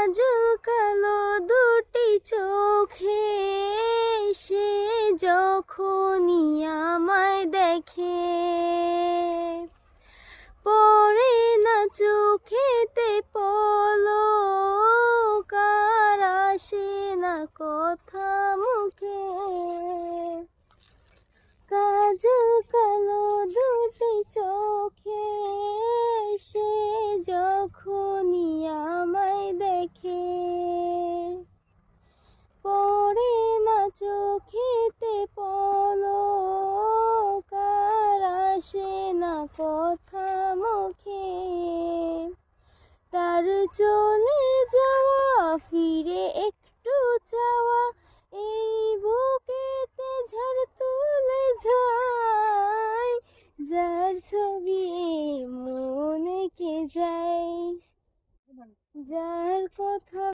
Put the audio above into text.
কাজল কালো দুটি চোখে সে যখনই আমায় দেখে, পড়ে না চোখেতে পলক, আর আসে না কথা মুখে। কাজল কালো দুটি চোখে সে যখনই আমায় দেখে, পড়ে না চোখেতে পলক, আর আসে না কথা মুখে। তার চলে যাওয়া ফিরে একটু চাওয়া, এই বুকেতে ঝড় তুলে যায়, যার ছবি মনে কে যায়, যার কথা